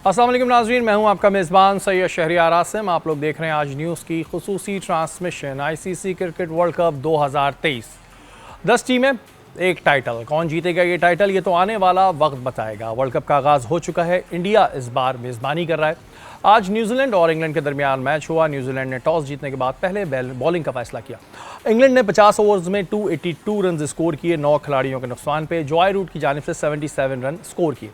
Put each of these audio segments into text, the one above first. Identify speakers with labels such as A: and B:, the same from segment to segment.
A: अस्सलाम वालेकुम नाज़रीन, मैं हूं आपका मेज़बान सैयद शहरियार आसिम। आप लोग देख रहे हैं आज न्यूज़ की खुसूसी transmission ICC cricket world cup 2023। 10 टीमें, एक टाइटल। कौन जीतेगा ये टाइटल, ये तो आने वाला वक्त बताएगा। वर्ल्ड कप का आगाज़ हो चुका है। इंडिया इस बार मेज़बानी कर रहा है। आज न्यूजीलैंड और इंग्लैंड के दरमियान मैच हुआ। न्यूजीलैंड ने टॉस जीतने के बाद पहले बॉलिंग का फैसला किया। इंग्लैंड ने 50 ओवर्स में 282 रन स्कोर किए, 9 खिलाड़ियों के नुकसान पे। जॉय रूट की जानिब से 77 रन स्कोर किए।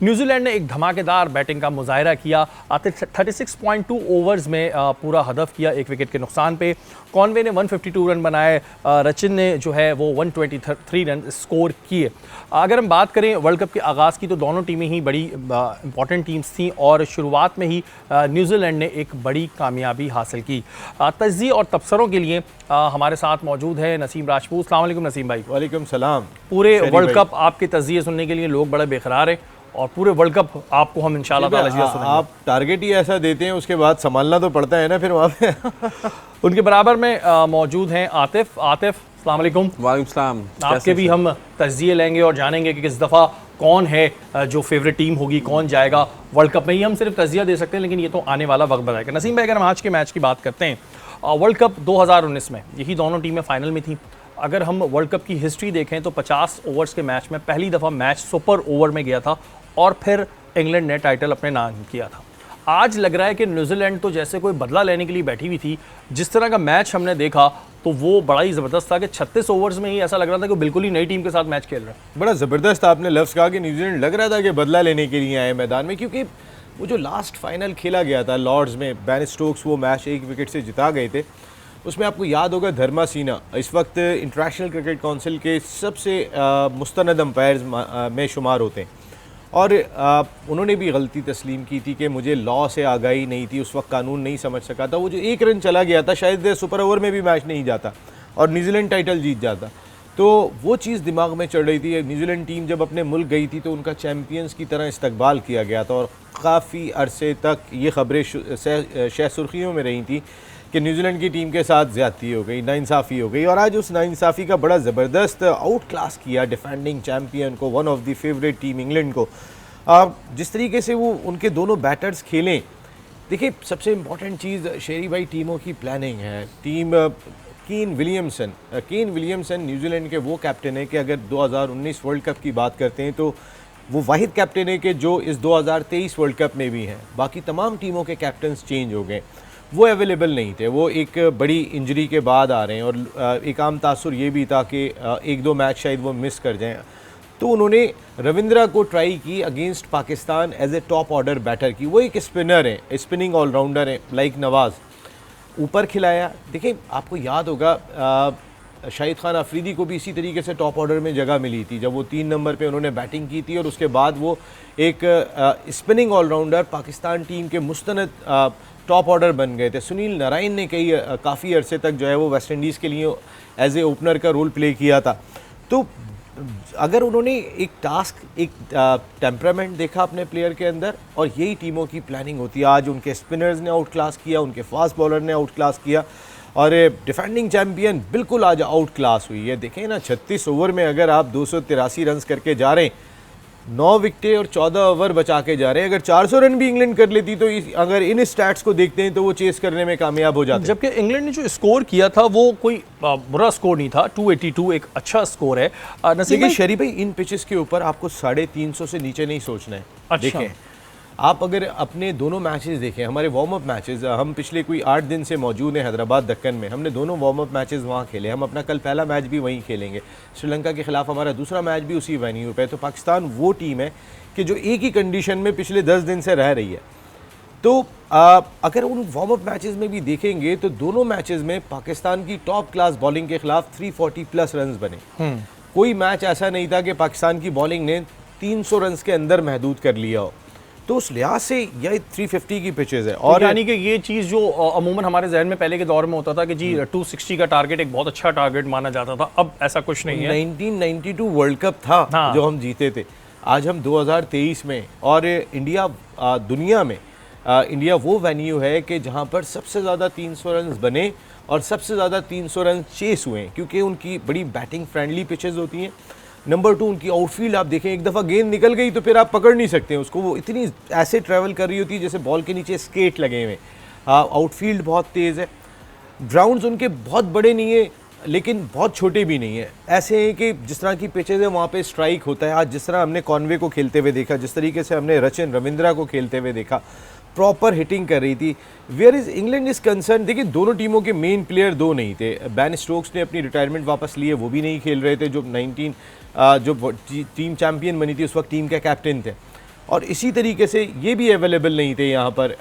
A: न्यूजीलैंड ने एक धमाकेदार बैटिंग का मुजाहिरा किया। 36.2 ओवर्स में पूरा हदफ किया, 1 विकेट के नुकसान पे। कॉनवे ने 152 रन बनाए, रचिन ने जो है वो 123 रन स्कोर किए। अगर हम बात करें वर्ल्ड कप के आगाज़ की, तो दोनों टीमें ही बड़ी इंपॉर्टेंट टीम्स थीं और शुरुआत में ही न्यूजीलैंड ने एक बड़ी कामयाबी हासिल की। तज्ज़िये और तबसरों के लिए हमारे साथ मौजूद है नसीम राजपूत। अस्सलाम वालेकुम नसीम भाई।
B: वालेकुम सलाम।
A: पूरे वर्ल्ड कप आपके तज्ज़िये सुनने के लिए लोग बड़े बेकरार हैं और पूरे वर्ल्ड कप आपको हम इंशाल्लाह ताला सुनेंगे।
B: आप टारगेट ही ऐसा देते हैं, उसके बाद संभालना तो पड़ता है ना फिर वहाँ पे।
A: उनके बराबर में मौजूद हैं आतिफ। अस्सलाम वालेकुम।
C: वालेकुम सलाम।
A: आपके भी हम तज्ज़िये लेंगे और जानेंगे कि किस दफ़ा कौन है जो फेवरेट टीम होगी, कौन जाएगा वर्ल्ड कप में। ही हम सिर्फ तज्ज़िया दे सकते हैं, लेकिन ये तो आने वाला वक्त बताएगा। नसीम भाई, अगर हम आज के मैच की बात करते हैं, वर्ल्ड कप 2019 में यही दोनों टीमें फाइनल में थी। अगर हम वर्ल्ड कप की हिस्ट्री देखें तो 50 ओवर्स के मैच में पहली दफ़ा मैच सुपर ओवर में गया था और फिर इंग्लैंड ने टाइटल अपने नाम किया था। आज लग रहा है कि न्यूजीलैंड तो जैसे कोई बदला लेने के लिए बैठी हुई थी। जिस तरह का मैच हमने देखा तो वो बड़ा ही ज़बरदस्त था कि 36 ओवर्स में ही ऐसा लग रहा था कि बिल्कुल ही नई टीम के साथ मैच खेल रहा है।
B: बड़ा ज़बरदस्त आपने लफ्ज़ कहा कि न्यूजीलैंड लग रहा था कि बदला लेने के लिए आए मैदान में, क्योंकि वो जो लास्ट फाइनल खेला गया था लॉर्ड्स में, बेन स्टोक्स वो मैच 1 विकेट से जिता गए थे। उसमें आपको याद होगा धर्मासीना इस वक्त इंटरनेशनल क्रिकेट काउंसिल के सबसे मुस्तनद अंपायर्स में शुमार होते हैं और उन्होंने भी गलती तस्लीम की थी कि मुझे लॉ से आगाही नहीं थी, उस वक्त कानून नहीं समझ सका था। वो जो 1 रन चला गया था, शायद सुपर ओवर में भी मैच नहीं जाता और न्यूजीलैंड टाइटल जीत जाता। तो वो चीज़ दिमाग में चढ़ रही थी। न्यूजीलैंड टीम जब अपने मुल्क गई थी तो उनका चैम्पियंस की तरह इस्तकबाल किया गया था और काफ़ी अरसे तक ये खबरें शह सुर्खियों में रही थी कि न्यूजीलैंड की टीम के साथ ज़्यादती हो गई, नाइंसाफ़ी हो गई। और आज उस नाइंसाफ़ी का बड़ा ज़बरदस्त आउट क्लास किया डिफेंडिंग चैम्पियन को, one of the favourite team England को। जिस तरीके से वो उनके दोनों बैटर्स खेलें, देखिए सबसे इम्पॉर्टेंट चीज़ शेरी भाई टीमों की प्लानिंग है। टीम केन विलियमसन न्यूजीलैंड के वो कैप्टन है कि अगर 2019 वर्ल्ड कप की बात करते हैं तो वो वाहिद कैप्टन है कि जो इस 2023 वर्ल्ड कप में भी हैं। बाकी तमाम टीमों के कैप्टन्स चेंज हो गए, वो अवेलेबल नहीं थे, वो एक बड़ी इंजरी के बाद आ रहे हैं और एक आम तासुर ये भी था कि 1-2 मैच शायद वो मिस कर जाएं। तो उन्होंने रविंद्रा को ट्राई की against Pakistan as a top order batter की। वो एक स्पिनर है, स्पिनिंग ऑलराउंडर है लाइक नवाज़, ऊपर खिलाया। देखिए आपको याद होगा शाहिद खान अफरीदी को भी इसी तरीके से टॉप ऑर्डर में जगह मिली थी जब वो 3 नंबर पे उन्होंने बैटिंग की थी और उसके बाद वो एक स्पिनिंग ऑलराउंडर पाकिस्तान टीम के मुस्तनद टॉप ऑर्डर बन गए थे। सुनील नारायण ने काफ़ी अरसे तक जो है वो वेस्ट इंडीज़ के लिए एज ए ओपनर का रोल प्ले किया था। तो अगर उन्होंने एक टास्क, एक टेम्परामेंट देखा अपने प्लेयर के अंदर और यही टीमों की प्लानिंग होती है। आज उनके स्पिनर्स ने आउट क्लास किया, उनके फास्ट बॉलर ने आउट क्लास किया और डिफेंडिंग चैम्पियन बिल्कुल आज आउट क्लास हुई है। देखें ना, 36 ओवर में अगर आप 283 रन करके जा रहे हैं, 9 विकेटें और 14 ओवर बचा के जा रहे हैं। अगर 400 रन भी इंग्लैंड कर लेती तो अगर इन स्टैट्स को देखते हैं तो वो चेस करने में कामयाब हो जाते हैं।
A: जबकि इंग्लैंड ने जो स्कोर किया था वो कोई बुरा स्कोर नहीं था, 282 एक अच्छा स्कोर है।
B: देखिए शरी भाई, इन पिचेस के ऊपर आपको 350 से नीचे नहीं सोचना है।
A: अच्छा।
B: देखें आप अगर अपने दोनों मैचेस देखें, हमारे वार्म अप मैचेस, हम पिछले कोई 8 दिन से मौजूद हैं हैदराबाद दक्कन में। हमने दोनों वार्म अप मैचेस वहाँ खेले। हम अपना कल पहला मैच भी वहीं खेलेंगे। श्रीलंका के खिलाफ हमारा दूसरा मैच भी उसी वेन्यू पे। तो पाकिस्तान वो टीम है कि जो एक ही कंडीशन में पिछले 10 दिन से रह रही है। तो अगर उन वार्म अप मैचेस में भी देखेंगे तो दोनों मैचेस में पाकिस्तान की टॉप क्लास बॉलिंग के खिलाफ 340 प्लस रन बने। कोई मैच ऐसा नहीं था कि पाकिस्तान की बॉलिंग ने 300 रन के अंदर महदूद कर लिया हो। तो उस लिहाज से यह 350 की पिचेज है। और
A: यानी कि ये चीज़ जो अमूमन हमारे जहन में पहले के दौर में होता था कि जी 260 का टारगेट एक बहुत अच्छा टारगेट माना जाता था, अब ऐसा कुछ नहीं है।
B: 1992 वर्ल्ड कप था जो हम जीते थे। आज हम 2023 में और इंडिया दुनिया में इंडिया वो वेन्यू है कि जहाँ पर सबसे ज़्यादा 300 रन बने और सबसे ज़्यादा 300 रन चेस हुए हैं, क्योंकि उनकी बड़ी बैटिंग फ्रेंडली पिचेस होती हैं। नंबर 2, उनकी आउटफील्ड आप देखें, एक दफ़ा गेंद निकल गई तो फिर आप पकड़ नहीं सकते उसको, वो इतनी ऐसे ट्रैवल कर रही होती है जैसे बॉल के नीचे स्केट लगे हुए। आउटफील्ड बहुत तेज़ है। ग्राउंड्स उनके बहुत बड़े नहीं है लेकिन बहुत छोटे भी नहीं है, ऐसे हैं कि जिस तरह की पिचेज है वहाँ पे स्ट्राइक होता है। आज जिस तरह हमने कॉनवे को खेलते हुए देखा, जिस तरीके से हमने रचिन रविंद्रा को खेलते हुए देखा, प्रॉपर हिटिंग कर रही थी। Where is England is concern, देखिए दोनों टीमों के मेन प्लेयर दो नहीं थे। बैन स्टोक्स ने अपनी रिटायरमेंट वापस लिए, वो भी नहीं खेल रहे थे, जो जो टीम चैम्पियन बनी थी उस वक्त टीम के कैप्टन थे। और इसी तरीके से ये भी अवेलेबल नहीं थे यहाँ पर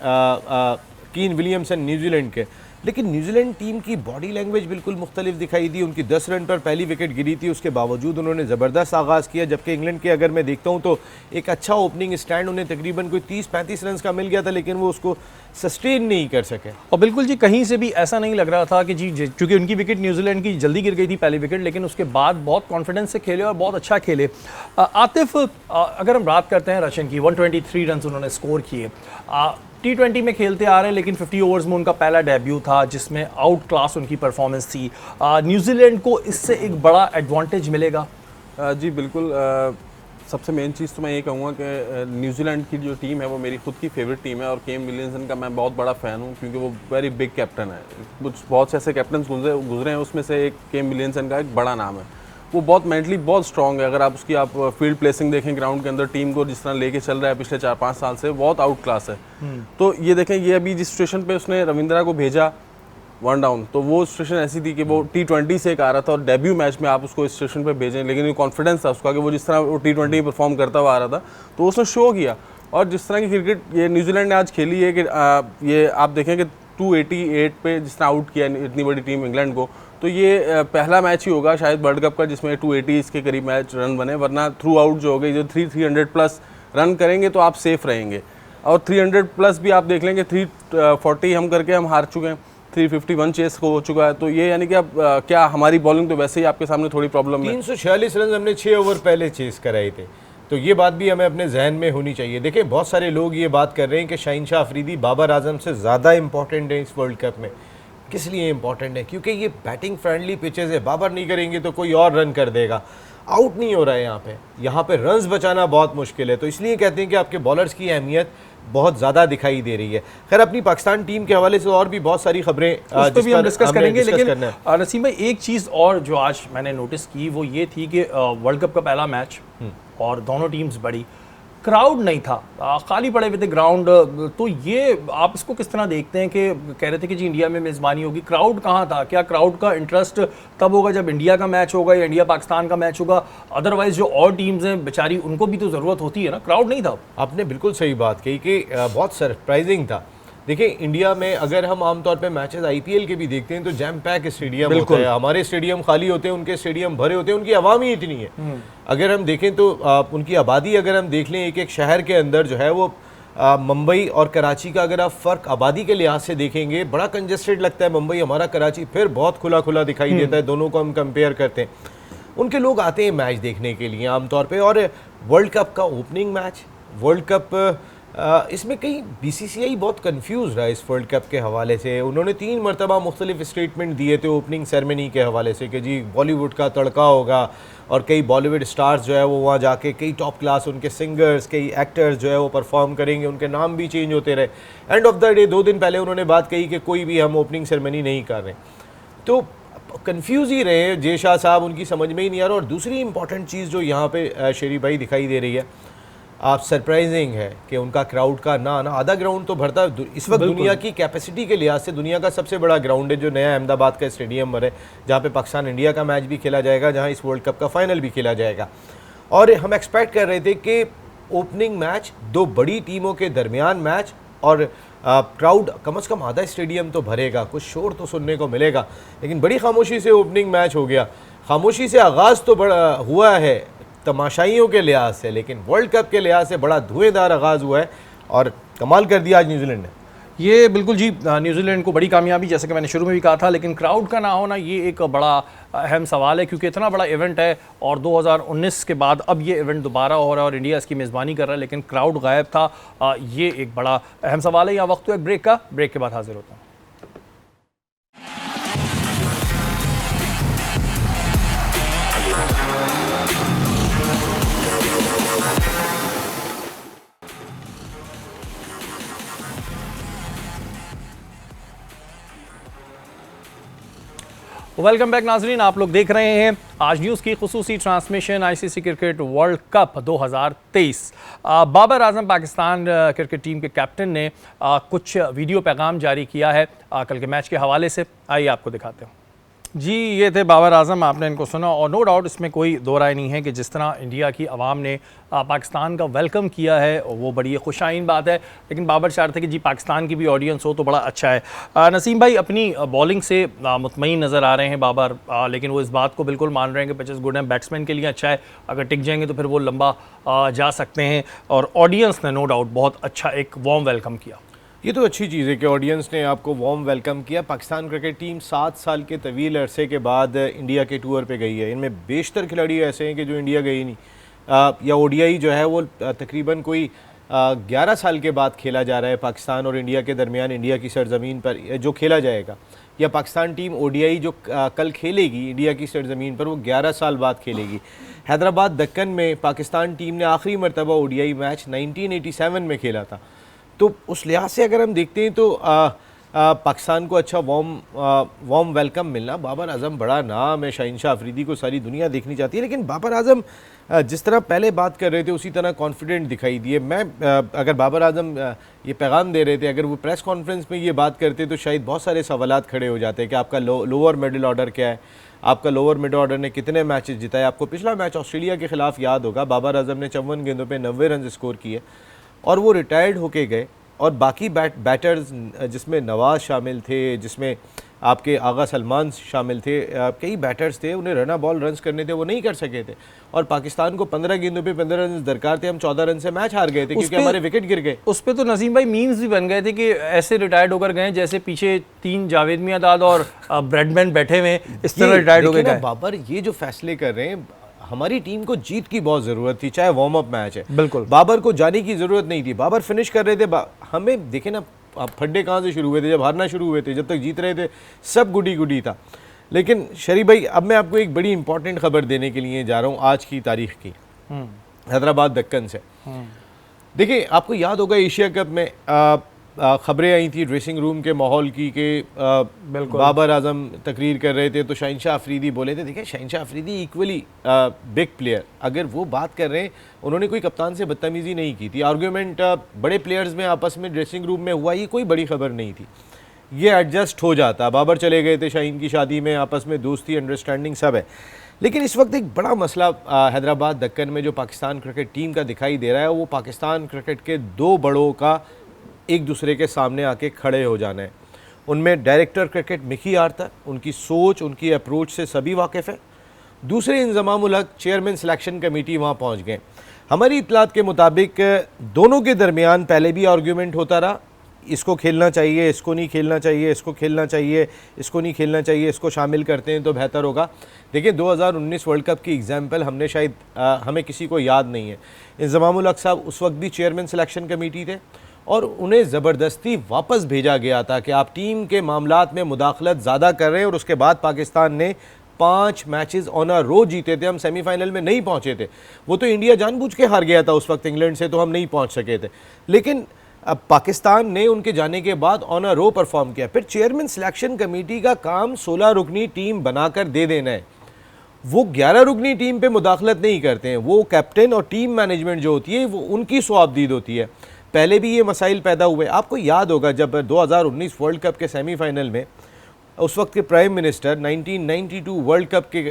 B: कीन विलियमसन न्यूजीलैंड के। लेकिन न्यूजीलैंड टीम की बॉडी लैंग्वेज बिल्कुल मुख्तलिफ दिखाई दी। उनकी 10 रन पर पहली विकेट गिरी थी, उसके बावजूद उन्होंने ज़बरदस्त आगाज़ किया। जबकि इंग्लैंड के अगर मैं देखता हूँ तो एक अच्छा ओपनिंग स्टैंड उन्हें तकरीबन कोई 30-35 रन का मिल गया था, लेकिन वो उसको सस्टेन नहीं कर सके।
A: और बिल्कुल जी, कहीं से भी ऐसा नहीं लग रहा था कि जी क्योंकि उनकी विकेट न्यूजीलैंड की जल्दी गिर गई थी पहली विकेट, लेकिन उसके बाद बहुत कॉन्फिडेंस से खेले और बहुत अच्छा खेले। आतिफ, अगर हम बात करते हैं रशियन की, 123 रन उन्होंने स्कोर किए। T20 में खेलते आ रहे हैं, लेकिन 50 ओवर्स में उनका पहला डेब्यू था जिसमें आउट क्लास उनकी परफॉर्मेंस थी। न्यूजीलैंड को इससे एक बड़ा एडवांटेज मिलेगा?
C: जी बिल्कुल। सबसे मेन चीज़ तो मैं ये कहूँगा कि न्यूजीलैंड की जो टीम है वो मेरी खुद की फेवरेट टीम है और केन विलियमसन का मैं बहुत बड़ा फ़ैन हूँ, क्योंकि वो वेरी बिग कैप्टन है। बहुत से ऐसे कैप्टन गुजरे हैं, उसमें से एक केन विलियमसन का एक बड़ा नाम है। वो बहुत मेंटली बहुत स्ट्रॉन्ग है। अगर आप उसकी फील्ड प्लेसिंग देखें, ग्राउंड के अंदर टीम को जिस तरह लेके चल रहा है पिछले 4-5 साल से, बहुत आउट क्लास है। तो ये देखें, ये अभी जिस सिचुएशन पे उसने रविंद्रा को भेजा 1 डाउन, तो वो सिचुएशन ऐसी थी कि वो T20 से एक आ रहा था और डेब्यू मैच में आप उसको इस सिचुएशन पे भेजें, लेकिन ये कॉन्फिडेंस था उसका कि वो जिस तरह वो T20 में परफॉर्म करता हुआ आ रहा था तो उसने शो किया। और जिस तरह की क्रिकेट ये न्यूजीलैंड ने आज खेली है कि ये आप देखें कि 288 पे जिस तरह आउट किया इतनी बड़ी टीम इंग्लैंड को, तो ये पहला मैच ही होगा शायद वर्ल्ड कप का जिसमें 280 के करीब मैच रन बने, वरना थ्रू आउट जो हो गई, जो 300 प्लस रन करेंगे तो आप सेफ रहेंगे। और 300 प्लस भी आप देख लेंगे, 340 हम करके हम हार चुके हैं, 351 चेस को हो चुका है। तो ये यानी कि अब क्या हमारी बॉलिंग तो वैसे ही आपके सामने थोड़ी प्रॉब्लम है।
B: 346 रन हमने 6 ओवर पहले चेस कराए थे, तो ये बात भी हमें अपने जहन में होनी चाहिए। देखिए बहुत सारे लोग ये बात कर रहे हैं कि शाहीन शाह अफरीदी बाबर आजम से ज़्यादा इंपॉर्टेंट है इस वर्ल्ड कप में। किस लिए इंपॉर्टेंट है? क्योंकि ये बैटिंग फ्रेंडली पिचेस है, बाबर नहीं करेंगे तो कोई और रन कर देगा। आउट नहीं हो रहा है यहाँ पे रन्स बचाना बहुत मुश्किल है, तो इसलिए कहते हैं कि आपके बॉलर्स की अहमियत बहुत ज़्यादा दिखाई दे रही है। खैर, अपनी पाकिस्तान टीम के हवाले से और भी बहुत सारी खबरें
A: उस पर भी हम डिस्कस करेंगे, लेकिन नसीम भाई एक चीज़ और जो आज मैंने नोटिस की वो ये थी कि वर्ल्ड कप का पहला मैच और दोनों टीम्स बड़ी, क्राउड नहीं था, खाली पड़े हुए थे ग्राउंड। तो ये आप इसको किस तरह देखते हैं कि कह रहे थे कि जी इंडिया में मेज़बानी होगी, क्राउड कहाँ था? क्या क्राउड का इंटरेस्ट तब होगा जब इंडिया का मैच होगा या इंडिया पाकिस्तान का मैच होगा? अदरवाइज जो और टीम्स हैं बेचारी, उनको भी तो ज़रूरत होती है ना, क्राउड नहीं था।
B: आपने बिल्कुल सही बात कही कि बहुत सरप्राइजिंग था। देखिए इंडिया में अगर हम आमतौर पे मैचेस IPL के भी देखते हैं तो जैम पैक स्टेडियम होता है, हमारे स्टेडियम खाली होते हैं, उनके स्टेडियम भरे होते हैं, उनकी आवाम ही इतनी है। अगर हम देखें तो उनकी आबादी अगर हम देख लें एक एक शहर के अंदर जो है वो मुंबई और कराची का अगर आप फ़र्क आबादी के लिहाज से देखेंगे, बड़ा कंजेस्टेड लगता है मुंबई, हमारा कराची फिर बहुत खुला खुला दिखाई देता है, दोनों को हम कंपेयर करते हैं। उनके लोग आते हैं मैच देखने के लिए आमतौर पर। और वर्ल्ड कप का ओपनिंग मैच, वर्ल्ड कप इसमें कहीं BCCI बहुत कंफ्यूज रहा इस वर्ल्ड कप के हवाले से। उन्होंने 3 मरतबा मुख्तलिफ स्टेटमेंट दिए थे ओपनिंग सेरेमनी के हवाले से कि जी बॉलीवुड का तड़का होगा और कई बॉलीवुड स्टार्स जो है वो वहाँ जाके कई टॉप क्लास उनके सिंगर्स, कई एक्टर्स जो है वो परफॉर्म करेंगे, उनके नाम भी चेंज होते रहे। एंड ऑफ द डे 2 दिन पहले उन्होंने बात कही कि कोई भी हम ओपनिंग सेरेमनी नहीं कर रहे। तो कंफ्यूज ही रहे जय शाह साहब, उनकी समझ में ही नहीं आ रहा। और दूसरी इंपॉर्टेंट चीज़ जो यहाँ पे शेरी भाई दिखाई दे रही है, आप सरप्राइजिंग है कि उनका क्राउड का ना आना। आधा ग्राउंड तो भरता इस वक्त दुनिया की कैपेसिटी के लिहाज से दुनिया का सबसे बड़ा ग्राउंड है जो नया अहमदाबाद का स्टेडियम है, जहाँ पे पाकिस्तान इंडिया का मैच भी खेला जाएगा, जहाँ इस वर्ल्ड कप का फाइनल भी खेला जाएगा। और हम एक्सपेक्ट कर रहे थे कि ओपनिंग मैच, 2 बड़ी टीमों के दरमियान मैच, और क्राउड कम से कम आधा स्टेडियम तो भरेगा, कुछ शोर तो सुनने को मिलेगा। लेकिन बड़ी खामोशी से ओपनिंग मैच हो गया। खामोशी से आगाज़ तो बड़ा हुआ है तमाशाइयों के लिहाज से, लेकिन वर्ल्ड कप के लिहाज से बड़ा धुएंधार आगाज़ हुआ है और कमाल कर दिया आज न्यूजीलैंड ने।
A: ये बिल्कुल जी, न्यूजीलैंड को बड़ी कामयाबी, जैसे कि मैंने शुरू में भी कहा था। लेकिन क्राउड का ना होना ये एक बड़ा अहम सवाल है, क्योंकि इतना बड़ा इवेंट है और 2019 के बाद अब ये इवेंट दोबारा हो रहा है और इंडिया इसकी मेज़बानी कर रहा है, लेकिन क्राउड गायब था। ये एक बड़ा अहम सवाल है। यहाँ वक्त तो एक ब्रेक का, ब्रेक के बाद हाजिर होता हूँ। वेलकम बैक नाजरीन, आप लोग देख रहे हैं आज न्यूज़ की खुसूसी transmission ICC cricket world cup 2023। Babar Azam Pakistan cricket team के कैप्टन ने कुछ वीडियो पैगाम जारी किया है कल के मैच के हवाले से। आइए आपको दिखाते हैं। जी, ये थे बाबर आजम, आपने इनको सुना और नो डाउट इसमें कोई दो राय नहीं है कि जिस तरह इंडिया की आवाम ने पाकिस्तान का वेलकम किया है वो बड़ी खुशाइन बात है। लेकिन बाबर चाह रहे थे कि जी पाकिस्तान की भी ऑडियंस हो तो बड़ा अच्छा है। नसीम भाई अपनी बॉलिंग से मुतमईन नज़र आ रहे हैं बाबर, लेकिन वो इस बात को बिल्कुल मान रहे हैं कि पिचेस गुड हैं, बैट्समैन के लिए अच्छा है, अगर टिक जाएंगे तो फिर वो लंबा जा सकते हैं। और ऑडियंस ने नो डाउट बहुत अच्छा एक वार्म वेलकम किया।
B: ये तो अच्छी चीज़ है कि ऑडियंस ने आपको वार्म वेलकम किया। पाकिस्तान क्रिकेट टीम 7 साल के तवील अरसे के बाद इंडिया के टूर पे गई है। इनमें बेशतर खिलाड़ी ऐसे हैं कि जो इंडिया गए ही नहीं, या ओडीआई जो है वो तकरीबन कोई 11 साल के बाद खेला जा रहा है पाकिस्तान और इंडिया के दरमियान, इंडिया की सरजमीन पर जो खेला जाएगा। या पाकिस्तान टीम ओडीआई जो कल खेलेगी इंडिया की सरजमीन पर वो 11 साल बाद खेलेगी। हैदराबाद दक्कन में पाकिस्तान टीम ने आखिरी मरतबा ओडीआई मैच 1987 में खेला था। तो उस लिहाज से अगर हम देखते हैं तो पाकिस्तान को अच्छा वार्म वेलकम मिलना। बाबर आजम बड़ा नाम है, शहंशाह अफरीदी को सारी दुनिया देखनी चाहती है, लेकिन बाबर आजम जिस तरह पहले बात कर रहे थे उसी तरह कॉन्फिडेंट दिखाई दिए। मैं अगर बाबर आजम ये पैगाम दे रहे थे, अगर वो प्रेस कॉन्फ्रेंस में ये बात करते तो शायद बहुत सारे सवालात खड़े हो जाते हैं कि आपका लोअर मिडिल ऑर्डर क्या है, आपका लोअर मिडिल ऑर्डर ने कितने मैचेस जिताए। आपको पिछला मैच ऑस्ट्रेलिया के खिलाफ याद होगा, बाबर आजम ने 54 गेंदों पे 90 रन स्कोर किए और वो रिटायर्ड होके गए। और बाकी बैटर्स जिसमें नवाज़ शामिल थे, जिसमें आपके आगा सलमान शामिल थे, कई बैटर्स थे, उन्हें रना बॉल रन्स करने थे, वो नहीं कर सके थे। और पाकिस्तान को 15 गेंदों पे 15 रन दरकार थे, हम 14 रन से मैच हार गए थे क्योंकि हमारे विकेट गिर गए।
A: उस पर तो नसीम भाई मीम्स भी बन गए थे कि ऐसे रिटायर्ड होकर गए जैसे पीछे 3 जावेद मियांदाद और ब्रैडमैन बैठे हुए, इस तरह रिटायर्ड हो गए।
B: बाबर ये जो फैसले कर रहे हैं, हमारी टीम को जीत की बहुत ज़रूरत थी, चाहे वार्म अप मैच है।
A: बिल्कुल,
B: बाबर को जाने की ज़रूरत नहीं थी, बाबर फिनिश कर रहे थे। हमें देखे ना, आप फड्डे कहाँ से शुरू हुए थे, जब हारना शुरू हुए थे, जब तक जीत रहे थे सब गुडी गुडी था। लेकिन शरीफ भाई, अब मैं आपको एक बड़ी इंपॉर्टेंट खबर देने के लिए जा रहा हूँ आज की तारीख की, हैदराबाद दक्कन से। देखिए, आपको याद होगा एशिया कप में खबरें आई थी ड्रेसिंग रूम के माहौल की कि बाबर आजम तकरीर कर रहे थे तो शहंशाह अफरीदी बोले थे। देखिए, शहंशाह अफरीदी इक्वली बिग प्लेयर, अगर वो बात कर रहे हैं, उन्होंने कोई कप्तान से बदतमीज़ी नहीं की थी। आर्ग्यूमेंट बड़े प्लेयर्स में आपस में ड्रेसिंग रूम में हुआ, ये कोई बड़ी खबर नहीं थी, ये एडजस्ट हो जाता। बाबर चले गए थे शाहीन की शादी में, आपस में दोस्ती अंडरस्टैंडिंग सब है। लेकिन इस वक्त एक बड़ा मसला हैदराबाद दक्कन में जो पाकिस्तान क्रिकेट टीम का दिखाई दे रहा है, वो पाकिस्तान क्रिकेट के 2 बड़ों का एक दूसरे के सामने आके खड़े हो जाना है। उनमें डायरेक्टर क्रिकेट मिकी आर्थर, उनकी सोच, उनकी अप्रोच से सभी वाकिफ़ हैं। दूसरे Inzamam ul Haq chairman selection committee वहाँ पहुँच गए। हमारी इत्तलात के मुताबिक दोनों के दरमियान पहले भी आर्ग्यूमेंट होता रहा, इसको खेलना चाहिए, इसको नहीं खेलना चाहिए, इसको खेलना चाहिए, इसको नहीं खेलना चाहिए, इसको शामिल करते हैं तो बेहतर होगा। देखिए, 2019 वर्ल्ड कप की एग्जाम्पल हमने शायद हमें किसी को याद नहीं है। इंज़माम उल हक साहब उस वक्त भी चेयरमैन सिलेक्शन कमेटी थे और उन्हें ज़बरदस्ती वापस भेजा गया था कि आप टीम के मामलात में मुदाखलत ज़्यादा कर रहे हैं। और उसके बाद पाकिस्तान ने 5 मैचेस ऑन अ रो जीते थे, हम सेमीफाइनल में नहीं पहुंचे थे। वो तो इंडिया जानबूझ के हार गया था उस वक्त इंग्लैंड से, तो हम नहीं पहुंच सके थे। लेकिन अब पाकिस्तान ने उनके जाने के बाद ऑन अ रो परफॉर्म किया। फिर चेयरमैन सिलेक्शन कमेटी का काम 16 रुकनी टीम बनाकर दे देना है। वो 11 रुकनी टीम पे मुदाखलत नहीं करते हैं, वो कैप्टन और टीम मैनेजमेंट जो होती है वो उनकी स्वाबदीद होती है। पहले भी ये मसाइल पैदा हुए। आपको याद होगा जब 2019 वर्ल्ड कप के सेमीफाइनल में उस वक्त के प्राइम मिनिस्टर 1992 वर्ल्ड कप के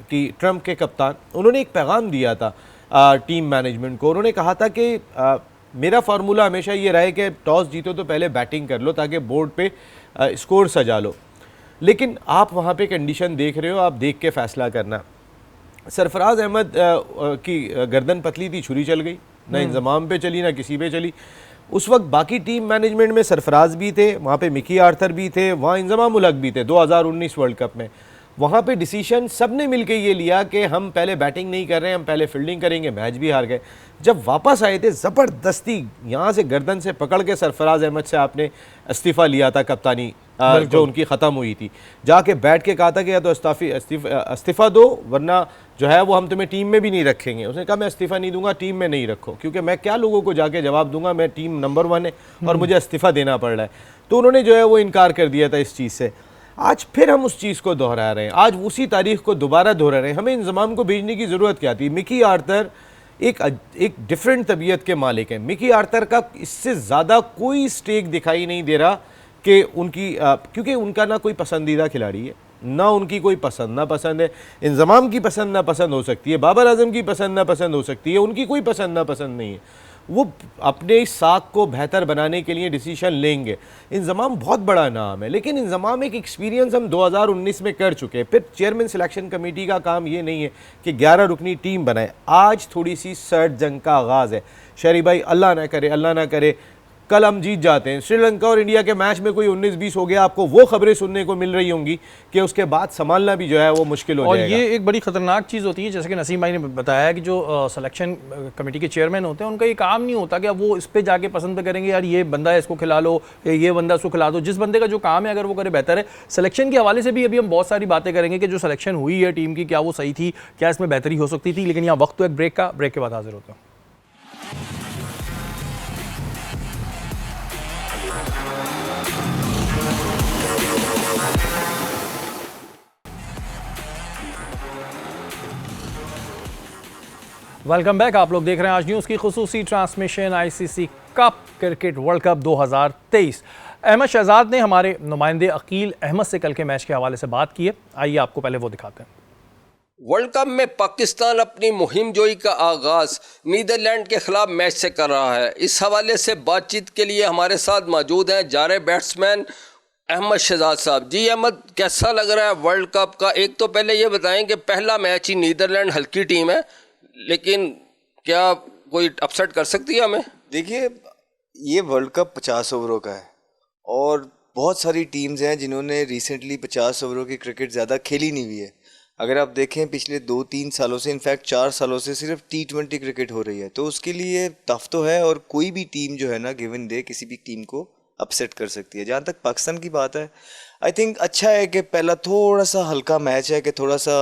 B: की ट्रंप के कप्तान, उन्होंने एक पैगाम दिया था टीम मैनेजमेंट को। उन्होंने कहा था कि मेरा फार्मूला हमेशा ये रहा है कि टॉस जीतो तो पहले बैटिंग कर लो ताकि बोर्ड पे स्कोर सजा लो। लेकिन आप वहाँ पे कंडीशन देख रहे हो, आप देख के फ़ैसला करना। सरफराज अहमद की गर्दन पतली थी, छुरी चल गई, ना इंजमाम पे चली ना किसी पे चली। उस वक्त बाकी टीम मैनेजमेंट में सरफराज भी थे, वहाँ पे मिकी आर्थर भी थे, वहाँ इंजमाम उल हक भी थे 2019 वर्ल्ड कप में। वहाँ पे डिसीजन सब ने मिलकर ये लिया कि हम पहले बैटिंग नहीं कर रहे हैं, हम पहले फील्डिंग करेंगे। मैच भी हार गए। जब वापस आए थे ज़बरदस्ती यहाँ से गर्दन से पकड़ के सरफराज अहमद से आपने इस्तीफ़ा लिया था कप्तानी जो उनकी ख़त्म हुई थी। जाके बैठ के कहा था कि या तो इस्तीफ़ा दो वरना जो है वो हम तुम्हें टीम में भी नहीं रखेंगे। उसने कहा मैं इस्तीफ़ा नहीं दूंगा, टीम में नहीं रखो, क्योंकि मैं क्या लोगों को जाके जवाब दूंगा, मैं टीम नंबर 1 है और मुझे इस्तीफ़ा देना पड़ रहा है। तो उन्होंने जो है वो इनकार कर दिया था इस चीज़ से। आज फिर हम उस चीज़ को दोहरा रहे हैं, आज उसी तारीख को दोबारा दोहरा रहे हैं। हमें इंजमाम को भेजने की ज़रूरत क्या थी? मिकी आर्थर एक डिफरेंट तबीयत के मालिक हैं। मिकी आर्थर का इससे ज़्यादा कोई स्टेक दिखाई नहीं दे रहा कि उनकी क्योंकि उनका ना कोई पसंदीदा खिलाड़ी है, ना उनकी कोई पसंद ना पसंद है। इंजमाम की पसंद ना पसंद हो सकती है, बाबर आजम की पसंद ना पसंद हो सकती है, उनकी कोई पसंद ना पसंद नहीं है। वो अपने इस साख को बेहतर बनाने के लिए डिसीजन लेंगे। इंजमाम बहुत बड़ा नाम है, लेकिन इंजमाम एक एक्सपीरियंस हम 2019 में कर चुके हैं। फिर चेयरमैन सिलेक्शन कमेटी का काम ये नहीं है कि 11 रुकनी टीम बनाए। आज थोड़ी सी सर्द जंग का आगाज़ है। शहरी भाई, अल्लाह ना करे कल हम जीत जाते हैं, श्रीलंका और इंडिया के मैच में कोई 19-20 हो गया, आपको वो खबरें सुनने को मिल रही होंगी कि उसके बाद संभालना भी जो है वो मुश्किल हो जाएगा।
A: और ये एक बड़ी खतरनाक चीज़ होती है, जैसे कि नसीम भाई ने बताया कि जो सिलेक्शन कमेटी के चेयरमैन होते हैं उनका ये काम नहीं होता कि अब वो इस पे जाके पसंद करेंगे, यार ये बंदा है इसको खिला लो, ये बंदा इसको खिला दो। जिस बंदे का जो काम है अगर वो करे बेहतर है। सिलेक्शन के हवाले से भी अभी हम बहुत सारी बातें करेंगे कि जो सिलेक्शन हुई है टीम की, क्या वो सही थी, क्या इसमें बेहतरी हो सकती थी। लेकिन यहाँ वक्त तो एक ब्रेक का, ब्रेक के बाद हाजिर होता हूँ। Welcome back. आप लोग देख रहे हैं आज न्यूज़ की खुसूसी transmission ICC cup cricket world cup 2023। Ahmed Shahzad ने हमारे नुमाइंदे अकील अहमद से कल के मैच के हवाले से बात की है। आइए आपको पहले वो दिखाते हैं।
D: वर्ल्ड कप में पाकिस्तान अपनी मुहिम जोई का आगाज़ नीदरलैंड के खिलाफ मैच से कर रहा है। इस हवाले से बातचीत के लिए हमारे साथ मौजूद हैं जारे बैट्समैन अहमद शहजाद साहब। जी अहमद, कैसा लग रहा है वर्ल्ड कप का? एक तो पहले ये बताएं कि पहला मैच ही नीदरलैंड हल्की टीम है, लेकिन क्या कोई अपसेट कर सकती है हमें?
E: देखिए, ये वर्ल्ड कप 50 ओवरों का है और बहुत सारी टीम्स हैं जिन्होंने रिसेंटली 50 ओवरों की क्रिकेट ज़्यादा खेली नहीं हुई है। अगर आप देखें पिछले 2-3 सालों से, इनफैक्ट 4 सालों से सिर्फ T20 क्रिकेट हो रही है, तो उसके लिए टफ तो है और कोई भी टीम जो है ना गिवन डे किसी भी टीम को अपसेट कर सकती है। जहाँ तक पाकिस्तान की बात है, आई थिंक अच्छा है कि पहला थोड़ा सा हल्का मैच है कि थोड़ा सा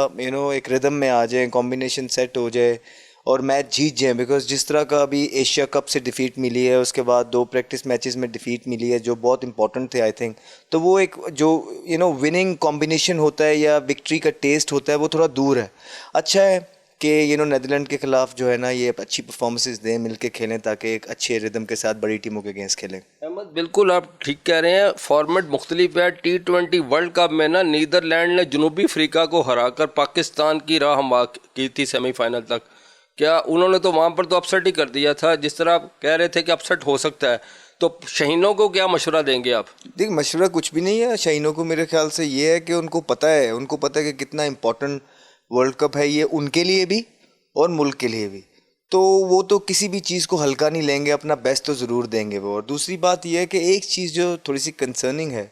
E: एक रिदम में आ जाए, कॉम्बिनेशन सेट हो जाए और मैच जीत जाए। बिकॉज जिस तरह का अभी एशिया कप से डिफीट मिली है, उसके बाद 2 प्रैक्टिस मैचेस में डिफीट मिली है जो बहुत इंपॉर्टेंट थे आई थिंक, तो वो एक जो विनिंग कॉम्बिनेशन होता है या विक्ट्री का टेस्ट होता है वो थोड़ा दूर है। अच्छा है कि नीदरलैंड के खिलाफ जो है ना ये अच्छी परफॉर्मेंसेस दें, मिलके खेलें, ताकि एक अच्छे रिदम के साथ बड़ी टीमों के अगेंस्ट खेलें।
D: अहमद, बिल्कुल आप ठीक कह रहे हैं। फॉर्मेट मुख्तलिफ है। T20 वर्ल्ड कप में ना नीदरलैंड ने जनूबी अफ्रीका को हराकर पाकिस्तान की राह हमवार की थी सेमीफाइनल तक। क्या उन्होंने तो वहाँ पर तो अपसेट ही कर दिया था, जिस तरह आप कह रहे थे कि अपसेट हो सकता है, तो शहीनों को क्या मशवरा देंगे आप?
E: देख, मशवरा कुछ भी नहीं है शहीनों को। मेरे ख्याल से ये है कि उनको पता है कि कितना इम्पोर्टेंट वर्ल्ड कप है ये उनके लिए भी और मुल्क के लिए भी। तो वो तो किसी भी चीज़ को हल्का नहीं लेंगे, अपना बेस्ट तो ज़रूर देंगे वो। और दूसरी बात ये है कि एक चीज़ जो थोड़ी सी कंसर्निंग है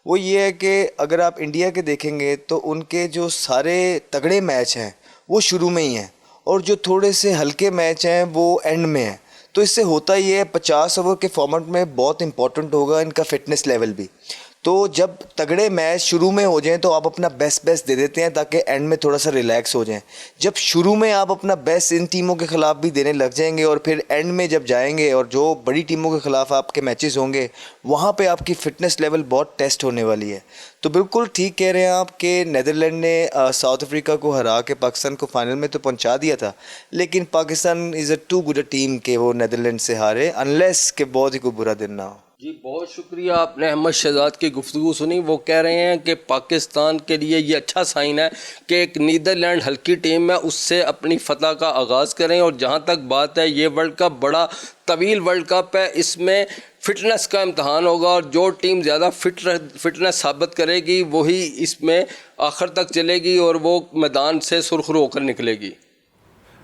E: वो ये है कि अगर आप इंडिया के देखेंगे तो उनके जो सारे तगड़े मैच हैं वो शुरू में ही हैं और जो थोड़े से हल्के मैच हैं वो एंड में हैं। तो इससे होता ये है 50 ओवर के फॉर्मेट में बहुत इंपॉर्टेंट होगा इनका फिटनेस लेवल भी। तो जब तगड़े मैच शुरू में हो जाएं तो आप अपना बेस्ट दे देते हैं ताकि एंड में थोड़ा सा रिलैक्स हो जाएं। जब शुरू में आप अपना बेस्ट इन टीमों के ख़िलाफ़ भी देने लग जाएंगे और फिर एंड में जब जाएंगे और जो बड़ी टीमों के ख़िलाफ़ आपके मैचेस होंगे वहाँ पे आपकी फ़िटनेस लेवल बहुत टेस्ट होने वाली है। तो बिल्कुल ठीक कह रहे हैं आप कि नीदरलैंड ने साउथ अफ्रीका को हरा के पाकिस्तान को फाइनल में तो पहुँचा दिया था, लेकिन Pakistan is a too good team के वो नीदरलैंड से हारे, अनलेस के बहुत ही कोई बुरा दिन ना हो।
D: जी बहुत शुक्रिया, आपने अहमद शहजाद की गुफ्तगू सुनी। वो कह रहे हैं कि पाकिस्तान के लिए ये अच्छा साइन है कि एक नीदरलैंड हल्की टीम है उससे अपनी फतह का आगाज़ करें। और जहाँ तक बात है, ये वर्ल्ड कप बड़ा तवील वर्ल्ड कप है, इसमें फ़िटनेस का इम्तहान होगा और जो टीम ज़्यादा फिटनेस साबित करेगी वही इसमें आखिर तक चलेगी और वो मैदान से सुरखरू होकर निकलेगी।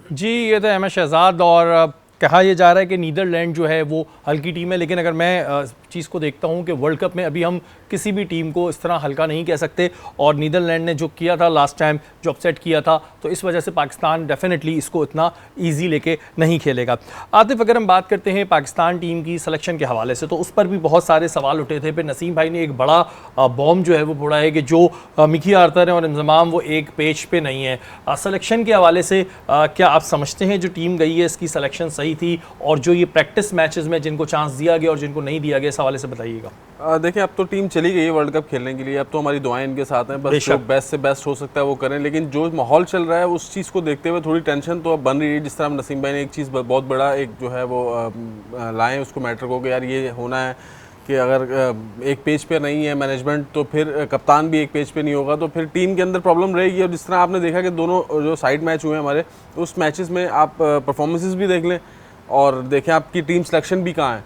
A: जी ये तो अहमद शहजाद। और कहा यह जा रहा है कि नीदरलैंड जो है वो हल्की टीम है, लेकिन अगर मैं चीज़ को देखता हूँ कि वर्ल्ड कप में अभी हम किसी भी टीम को इस तरह हल्का नहीं कह सकते। और नीदरलैंड ने जो किया था लास्ट टाइम, जो अपसेट किया था, तो इस वजह से पाकिस्तान डेफिनेटली इसको इतना ईजी लेके नहीं खेलेगा। आतिफ, अगर हम बात करते हैं पाकिस्तान टीम की सिलेक्शन के हवाले से, तो उस पर भी बहुत सारे सवाल उठे थे। फिर नसीम भाई ने एक बड़ा बॉम्ब जो है वो फोड़ा है कि जो मिकी आर्थर है और इंजमाम वो एक पेज पे नहीं है। सिलेक्शन के हवाले से क्या आप समझते हैं जो टीम गई है इसकी सिलेक्शन सही थी, और जो ये प्रैक्टिस मैचेस में जिनको चांस दिया गया और जिनको नहीं दिया गया इस हवाले से बताइएगा।
C: देखिए अब तो टीम चली गई है वर्ल्ड कप खेलने के लिए, अब तो हमारी दुआएं इनके साथ हैं, बस जो बेस्ट से बेस्ट हो सकता है वो करें। लेकिन जो माहौल चल रहा है उस चीज़ को देखते हुए थोड़ी टेंशन तो अब बन रही है। जिस तरह नसीम भाई ने एक चीज़ बहुत बड़ा एक जो है वो लाएँ उसको मैटर को कि यार ये होना है कि अगर एक पेज पे नहीं है मैनेजमेंट तो फिर कप्तान भी एक पेज पे नहीं होगा तो फिर टीम के अंदर प्रॉब्लम रहेगी। और जिस तरह आपने देखा कि दोनों जो साइड मैच हुए हमारे, उस मैचेस में आप परफॉर्मेंसेस भी देख लें और देखें आपकी टीम सिलेक्शन भी कहाँ है।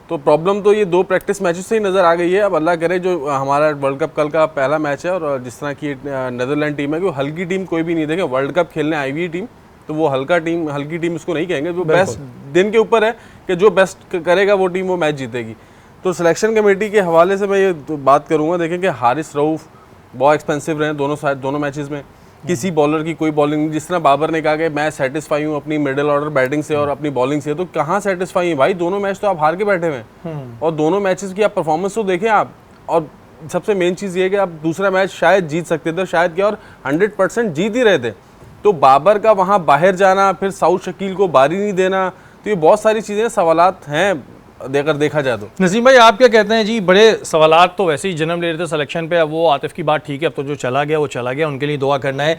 C: तो प्रॉब्लम तो ये 2 प्रैक्टिस मैचेस से ही नज़र आ गई है। अब अल्लाह करे जो हमारा वर्ल्ड कप कल का पहला मैच है और जिस तरह की नीदरलैंड टीम है कि वो हल्की टीम कोई भी नहीं, देखें वर्ल्ड कप खेलने आई हुई टीम तो वो हल्की टीम उसको नहीं कहेंगे। जो बेस्ट दिन के ऊपर है कि जो बेस्ट करेगा वो टीम वो मैच जीतेगी। तो सिलेक्शन कमेटी के हवाले से मैं ये तो बात करूँगा, देखें कि हारिस रऊफ़ बहुत एक्सपेंसिव रहे दोनों मैचेस में, किसी बॉलर की कोई बॉलिंग नहीं। जिस तरह बाबर ने कहा कि मैं सेटिस्फाई हूँ अपनी मिडिल ऑर्डर बैटिंग से और अपनी बॉलिंग से, तो कहाँ सेटिस्फाई है भाई? दोनों मैच तो आप हार के बैठे हुए हैं और दोनों मैचेस की आप परफॉर्मेंस तो देखें आप। और सबसे मेन चीज़ ये है कि आप दूसरा मैच शायद जीत सकते थे, शायद क्या, और 100% जीत ही रहे थे। तो बाबर का वहाँ बाहर जाना, फिर साउथ शकील को बारी नहीं देना, तो ये बहुत सारी चीज़ें सवालात हैं देकर देखा जाए तो।
A: नसीम भाई आप क्या कहते हैं जी? बड़े सवालात तो वैसे ही जन्म ले रहे थे सिलेक्शन पे। अब वो आतिफ की बात ठीक है, अब तो जो चला गया वो चला गया, उनके लिए दुआ करना है।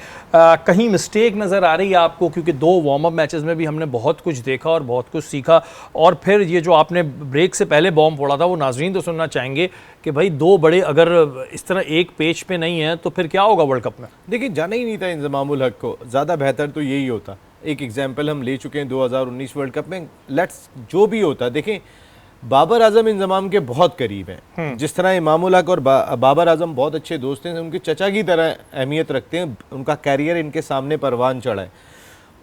A: कहीं मिस्टेक नज़र आ रही है आपको? क्योंकि 2 वार्म अप मैचेस में भी हमने बहुत कुछ देखा और बहुत कुछ सीखा, और फिर ये जो आपने ब्रेक से पहले बॉम्ब फोड़ा था वो नाजरीन तो सुनना चाहेंगे कि भाई 2 बड़े अगर इस तरह एक पेज पे नहीं है तो फिर क्या होगा वर्ल्ड कप में?
B: देखिए जाना ही नहीं था इंजमामुल हक को, ज़्यादा बेहतर तो यही होता। एक एग्जाम्पल हम ले चुके हैं 2019 वर्ल्ड कप में। लेट्स जो भी होता, देखें बाबर आजम इंजमाम के बहुत करीब हैं। जिस तरह इमामुल हक और बाबर आजम बहुत अच्छे दोस्त हैं, उनके चचा की तरह अहमियत रखते हैं, उनका कैरियर इनके सामने परवान चढ़ा है,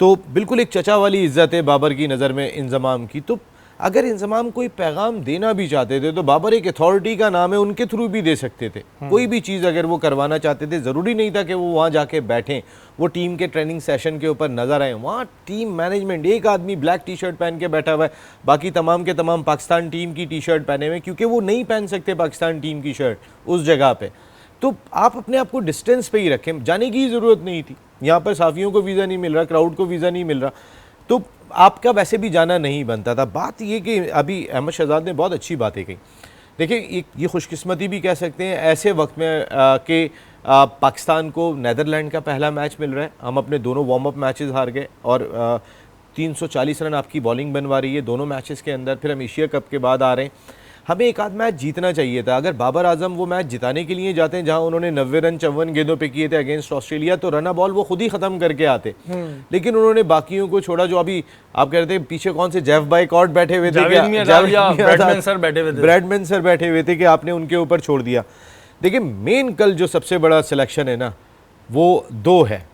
B: तो बिल्कुल एक चचा वाली इज्जत है बाबर की नज़र में इंजमाम की। तो अगर इंजमाम कोई पैगाम देना भी चाहते थे तो बाबर एक अथॉरिटी का नाम है, उनके थ्रू भी दे सकते थे। कोई भी चीज़ अगर वो करवाना चाहते थे, ज़रूरी नहीं था कि वो वहाँ जाके बैठें, वो टीम के ट्रेनिंग सेशन के ऊपर नज़र आए। वहाँ टीम मैनेजमेंट, एक आदमी ब्लैक टी शर्ट पहन के बैठा हुआ है, बाकी तमाम के तमाम पाकिस्तान टीम की टी शर्ट पहने हुए, क्योंकि वो नहीं पहन सकते पाकिस्तान टीम की शर्ट उस जगह पर। तो आप अपने आप को डिस्टेंस पे ही रखें, जाने की ज़रूरत नहीं थी। यहाँ पर साफ़ियों को वीज़ा नहीं मिल रहा, क्राउड को वीज़ा नहीं मिल रहा, तो आपका वैसे भी जाना नहीं बनता था। बात ये कि अभी अहमद शहजाद ने बहुत अच्छी बातें कही। देखिए ये खुशकिस्मती भी कह सकते हैं ऐसे वक्त में कि पाकिस्तान को नीदरलैंड का पहला मैच मिल रहा है। हम अपने दोनों वार्म अप मैचेस हार गए और 340 रन आपकी बॉलिंग बनवा रही है दोनों मैचेस के अंदर, फिर हम एशिया कप के बाद आ रहे हैं। हमें एक आध मैच जीतना चाहिए था। अगर बाबर आजम वो मैच जिताने के लिए जाते हैं जहां उन्होंने 90 रन 54 गेंदों पे किए थे अगेंस्ट ऑस्ट्रेलिया, तो रन बॉल वो खुद ही खत्म करके आते। लेकिन उन्होंने बाकियों को छोड़ा। जो अभी आप कह रहे थे पीछे कौन से जेफ बायकॉट बैठे हुए थे, ब्रैडमैन सर बैठे हुए थे कि आपने उनके ऊपर छोड़ दिया। देखिए मेन कल जो सबसे बड़ा सिलेक्शन है ना वो 2 है।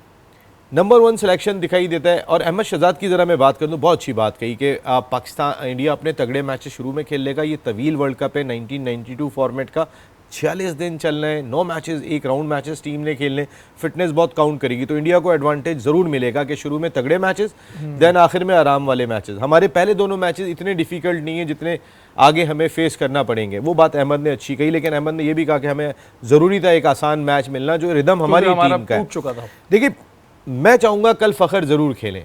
B: नंबर 1 सिलेक्शन दिखाई देता है। और अहमद शहजाद की ज़रा मैं बात कर दूँ, बहुत अच्छी बात कही कि पाकिस्तान इंडिया अपने तगड़े मैचेस शुरू में खेल लेगा। ये तवील वर्ल्ड कप है 1992 फॉर्मेट का, 46 दिन चलना है, 9 मैचेस, 1 राउंड मैचेस टीम ने खेलने, फिटनेस बहुत काउंट करेगी। तो इंडिया को एडवांटेज ज़रूर मिलेगा कि शुरू में तगड़े मैचेस, देन आखिर में आराम वाले मैचेस। हमारे पहले दोनों मैचेस इतने डिफ़िकल्ट नहीं है जितने आगे हमें फेस करना पड़ेंगे। वो बात अहमद ने अच्छी कही, लेकिन अहमद ने यह भी कहा कि हमें ज़रूरी था एक आसान मैच मिलना जो रिदम हमारी टीम का है। देखिए मैं चाहूँगा कल फ़खर ज़रूर खेलें,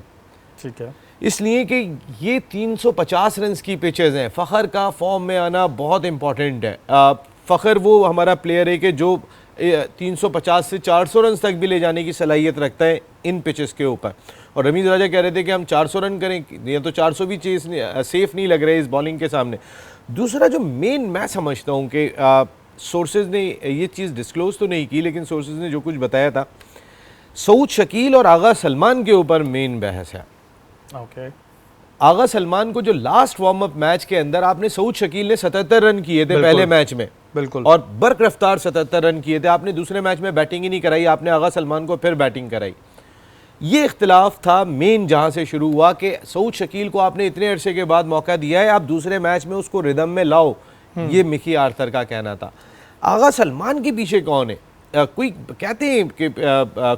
B: ठीक है, इसलिए कि ये 350 रन की पिचेज़ हैं। फ़खर का फॉर्म में आना बहुत इंपॉर्टेंट है। फ़खर वो हमारा प्लेयर है कि जो 350 से 400 रन तक भी ले जाने की सलाहियत रखता है इन पिचेस के ऊपर। और रमीज़ राजा कह रहे थे कि हम 400 रन करें, ये तो 400 भी चेस सेफ़ नहीं लग रहे इस बॉलिंग के सामने। दूसरा जो मेन मैं समझता हूँ कि सोर्सेज ने ये चीज़ डिस्क्लोज़ तो नहीं की, लेकिन सोर्सेज ने जो कुछ बताया था, सऊद शकील और आगा सलमान के ऊपर मेन बहस है। ओके। आगा सलमान को जो लास्ट वार्म अप मैच के अंदर आपने, सऊद शकील ने 77 रन किए थे पहले मैच में, बिल्कुल, और बर्क रफ्तार 77 रन किए थे। आपने दूसरे मैच में बैटिंग ही नहीं कराई, आपने आगा सलमान को फिर बैटिंग कराई। ये इख्तिलाफ था मेन जहां से शुरू हुआ कि सऊद शकील को आपने इतने अरसे के बाद मौका दिया है, आप दूसरे मैच में उसको रिदम में लाओ, ये मिकी आर्थर का कहना था। आगा सलमान के पीछे कौन है? कोई कहते हैं कि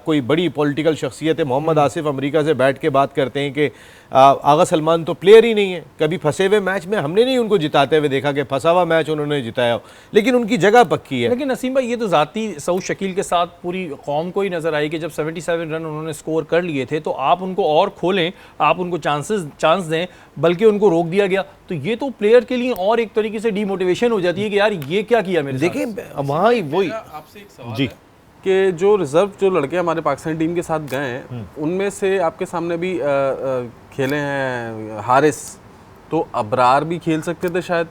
B: कोई बड़ी पॉलिटिकल शख्सियत है, मोहम्मद आसिफ अमेरिका से बैठ के बात करते हैं कि आगा सलमान तो प्लेयर ही नहीं है। कभी फंसे हुए मैच में हमने नहीं उनको जिताते हुए देखा कि फंसा हुआ मैच उन्होंने जिताया हो, लेकिन उनकी जगह पक्की है।
A: लेकिन नसीम भाई ये तो ज़ाती सऊद शकील के साथ पूरी कौम को ही नज़र आई कि जब 77 रन उन्होंने स्कोर कर लिए थे तो आप उनको और खोलें, आप उनको चांस दें। बल्कि उनको रोक दिया गया। तो ये तो प्लेयर के लिए और एक तरीके से डीमोटिवेशन हो जाती है कि यार ये क्या किया मेरे साथ।
B: देखिए वहाँ वही
C: आपसे एक सवाल
B: जी
C: कि जो रिजर्व जो लड़के हमारे पाकिस्तान टीम के साथ गए हैं उनमें से आपके सामने भी खेले हैं हारिस, तो अबरार भी खेल सकते थे शायद।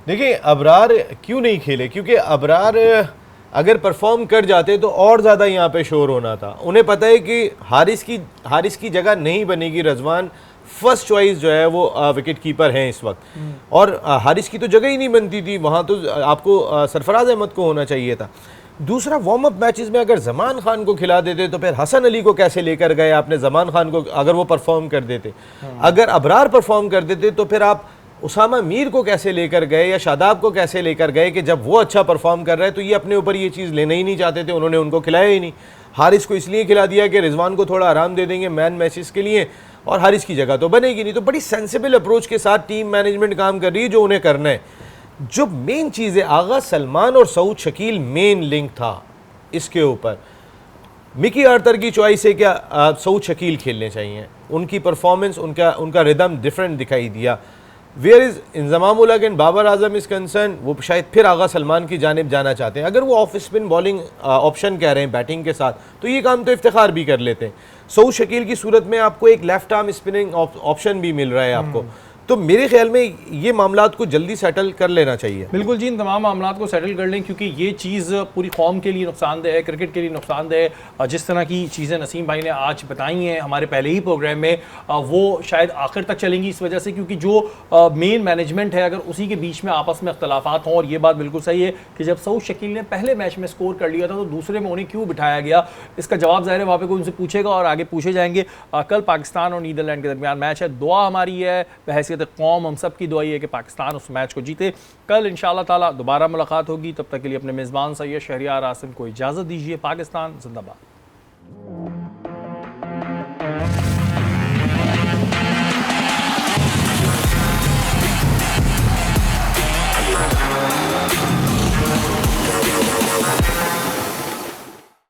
B: देखिए अबरार क्यों नहीं खेले, क्योंकि अबरार अगर परफॉर्म कर जाते तो और ज़्यादा यहाँ पे शोर होना था। उन्हें पता है कि हारिस की जगह नहीं बनेगी। रजवान फर्स्ट चॉइस जो है वो विकेट कीपर हैं इस वक्त, और हारिस की तो जगह ही नहीं बनती थी वहाँ, तो आपको सरफराज अहमद को होना चाहिए था। दूसरा, वार्म अप मैचेस में अगर जमान खान को खिला देते तो फिर हसन अली को कैसे लेकर गए आपने जमान खान को, अगर वो परफॉर्म कर देते। अगर अबरार परफॉर्म कर देते तो फिर आप उसामा मीर को कैसे लेकर गए या शादाब को कैसे लेकर गए कि जब वो अच्छा परफॉर्म कर रहे हैं तो ये अपने ऊपर ये चीज़ लेना ही नहीं चाहते थे, उन्होंने उनको खिलाया ही नहीं। हारिस को इसलिए खिला दिया कि रिजवान को थोड़ा आराम दे देंगे मैन मैचेस के लिए, और हारिस की जगह तो बनेगी नहीं। तो बड़ी सेंसिबल अप्रोच के साथ टीम मैनेजमेंट काम कर रही है, जो उन्हें करना है। जो मेन चीज़ है, आगा सलमान और सऊद शकील मेन लिंक था इसके ऊपर। मिकी आर्थर की चॉइस है क्या सऊद शकील खेलने चाहिए, उनकी परफॉर्मेंस, उनका रिदम डिफरेंट दिखाई दिया। Where is Inzamam ul Haq and Babar Azam is concern, वो शायद फिर आगा सलमान की जानिब जाना चाहते हैं। अगर वो ऑफ स्पिन बॉलिंग ऑप्शन कह रहे हैं बैटिंग के साथ, तो ये काम तो इफ्तिखार भी कर लेते हैं। सऊद शकील की सूरत में आपको एक लेफ्ट आर्म स्पिनिंग ऑप्शन भी मिल रहा है आपको। तो मेरे ख्याल में ये मामलात को जल्दी सेटल कर लेना चाहिए।
A: बिल्कुल जी, इन तमाम मामलात को सेटल कर लें, क्योंकि ये चीज़ पूरी कौम के लिए नुकसानदेह है, क्रिकेट के लिए नुकसानदेह है। जिस तरह की चीज़ें नसीम भाई ने आज बताई हैं हमारे पहले ही प्रोग्राम में, वो शायद आखिर तक चलेंगी इस वजह से, क्योंकि जो मेन मैनेजमेंट है अगर उसी के बीच में आपस में अख्तलाफात हों, और ये बात बिल्कुल सही है कि जब सऊद शकील ने पहले मैच में स्कोर कर लिया था तो दूसरे में उन्हें क्यों बिठाया गया, इसका जवाब ज़ाहिर है वहाँ पे कोई उनसे पूछेगा और आगे पूछे जाएंगे। कल पाकिस्तान और नीदरलैंड के दरमियान मैच है। दुआ हमारी है बहैसियत कौम, हम सब की दुआ है कि पाकिस्तान उस मैच को जीते। कल इंशाअल्लाह ताला दोबारा मुलाकात होगी, तब तक के लिए अपने मेज़बान सैयद शहरियार आसिम को इजाज़त दीजिए। पाकिस्तान जिंदाबाद।